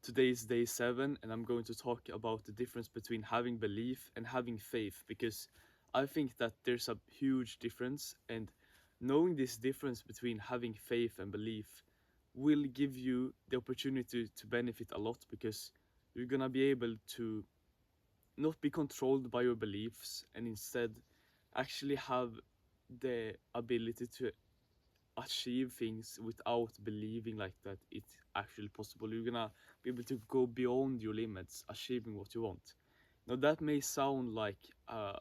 Today is day 7, and I'm going to talk about the difference between having belief and having faith because I think that there's a huge difference, and knowing this difference between having faith and belief will give you the opportunity to benefit a lot because you're gonna be able to not be controlled by your beliefs and instead actually have the ability to achieve things without believing like that it's actually possible. You're gonna be able to go beyond your limits, achieving what you want. Now that may sound like a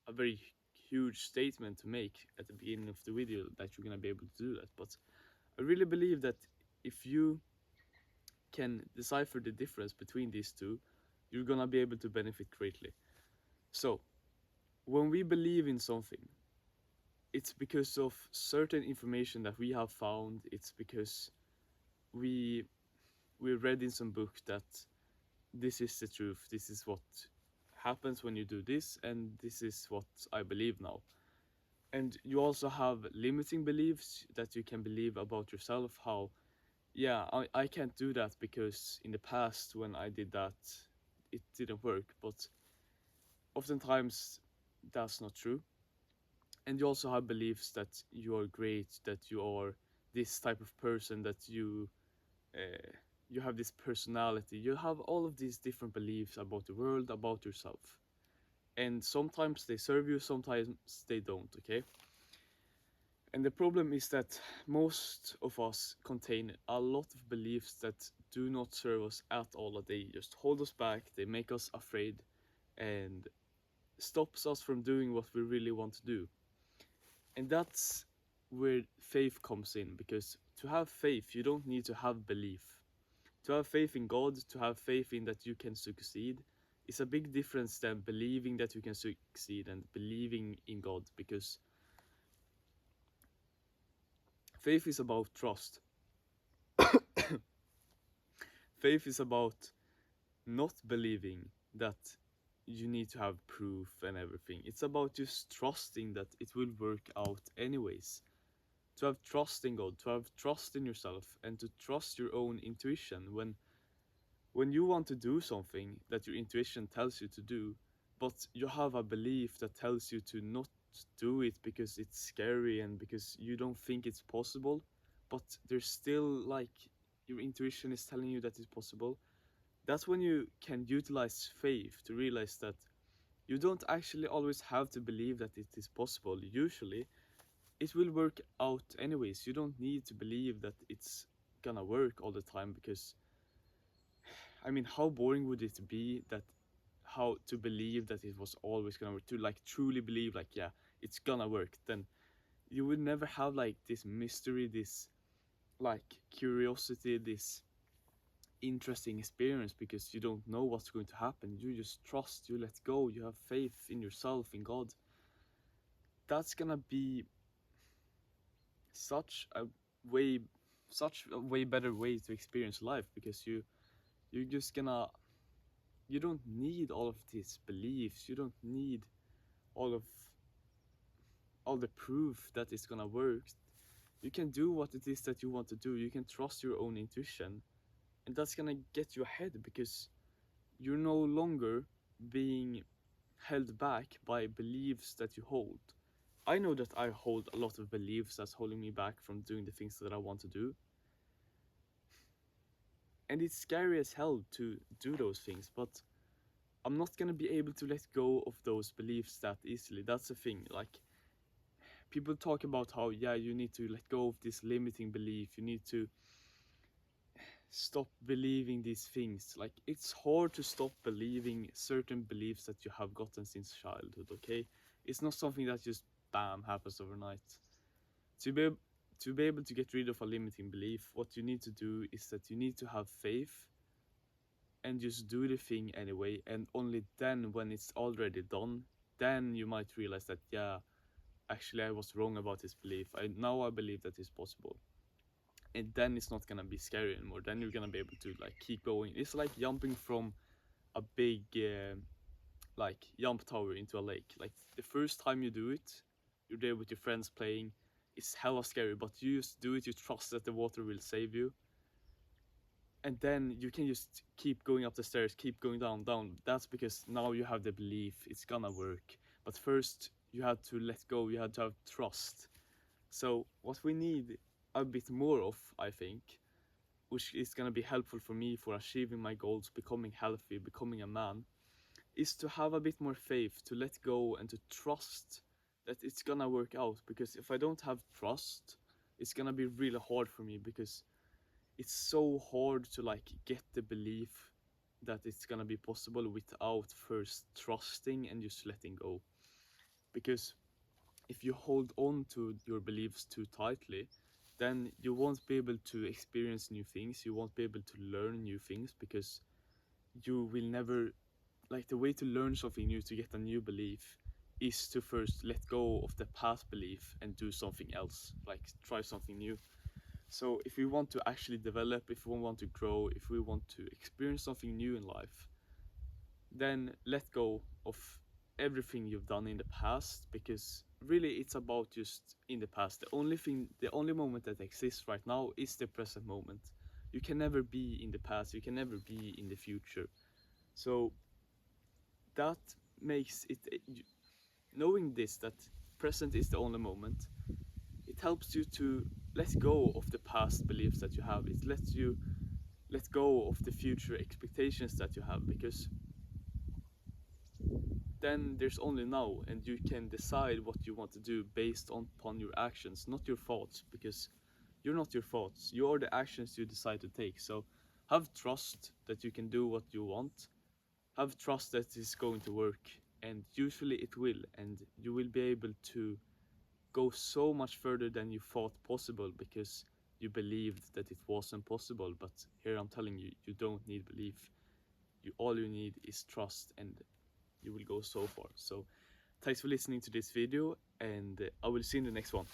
very huge statement to make at the beginning of the video that you're gonna be able to do that, but I really believe that if you can decipher the difference between these two, you're gonna be able to benefit greatly. So when we believe in something, it's because of certain information that we have found. It's because we we read in some book that this is the truth. This is what happens when you do this, and this is what I believe now. And you also have limiting beliefs that you can believe about yourself. How, yeah, I can't do that because in the past when I did that, it didn't work. But oftentimes that's not true. And you also have beliefs that you are great, that you are this type of person, that uh, you have this personality. You have all of these different beliefs about the world, about yourself, and sometimes they serve you, sometimes they don't. Okay, and the problem is that most of us contain a lot of beliefs that do not serve us at all. They just hold us back, they make us afraid, and stops us from doing what we really want to do. And that's where faith comes in, because to have faith, you don't need to have belief. To have faith in God, to have faith in that you can succeed, is a big difference than believing that you can succeed and believing in God, because faith is about trust. Faith is about not believing that you need to have proof and everything. It's about just trusting that it will work out anyways. To have trust in God, to have trust in yourself, and to trust your own intuition when you want to do something that your intuition tells you to do, but you have a belief that tells you to not do it because it's scary and because you don't think it's possible, but there's still like your intuition is telling you that it's possible. That's when you can utilize faith to realize that you don't actually always have to believe that it is possible. Usually it will work out anyways. You don't need to believe that it's gonna work all the time, because I mean, how boring would it be that how to believe that it was always gonna work, to like truly believe like, yeah, it's gonna work. Then you would never have like this mystery, this like curiosity, this interesting experience, because you don't know what's going to happen. You just trust, you let go, you have faith in yourself, in God. That's gonna be such a way such a way better way to experience life, because you're just gonna, you don't need all of these beliefs. You don't need all of all the proof that it's gonna work. You can do what it is that you want to do. You can trust your own intuition, and that's gonna get you ahead, because you're no longer being held back by beliefs that you hold. I know that I hold a lot of beliefs that's holding me back from doing the things that I want to do, and it's scary as hell to do those things, but I'm not gonna be able to let go of those beliefs that easily. That's the thing. Like, people talk about how, yeah, you need to let go of this limiting belief. You need to stop believing these things. Like, it's hard to stop believing certain beliefs that you have gotten since childhood. Okay, it's not something that just bam happens overnight. To be to be able to get rid of a limiting belief, what you need to do is that you need to have faith and just do the thing anyway, and only then, when it's already done, then you might realize that, yeah, actually I was wrong about this belief. I believe that it's possible. And then it's not gonna be scary anymore. Then you're gonna be able to like keep going. It's like jumping from a big like jump tower into a lake. Like, the first time you do it, you're there with your friends playing, it's hella scary, but you just do it, you trust that the water will save you. and then you can just keep going up the stairs, keep going down. That's because now you have the belief it's gonna work. But first you had to let go, you had to have trust. So what we need a bit more of, I think, which is gonna be helpful for me for achieving my goals, becoming healthy, becoming a man, is to have a bit more faith, to let go and to trust that it's gonna work out. Because if I don't have trust, it's gonna be really hard for me, because it's so hard to like get the belief that it's gonna be possible without first trusting and just letting go. Because if you hold on to your beliefs too tightly, then you won't be able to experience new things, you won't be able to learn new things, because you will never, like, the way to learn something new, to get a new belief, is to first let go of the past belief and do something else, like try something new. So if we want to actually develop, if we want to grow, if we want to experience something new in life, then let go of everything you've done in the past, because really it's about just in the past. The only moment that exists right now is the present moment. You can never be in the past, you can never be in the future. So that makes it, knowing this, that present is the only moment, it helps you to let go of the past beliefs that you have. It lets you let go of the future expectations that you have, because then there's only now, and you can decide what you want to do based upon your actions, not your thoughts, because you're not your thoughts, you are the actions you decide to take. So have trust that you can do what you want, have trust that it's going to work, and usually it will, and you will be able to go so much further than you thought possible, because you believed that it wasn't possible. But here I'm telling you, you don't need belief, all you need is trust, and you will go so far. So thanks for listening to this video, and I will see you in the next one.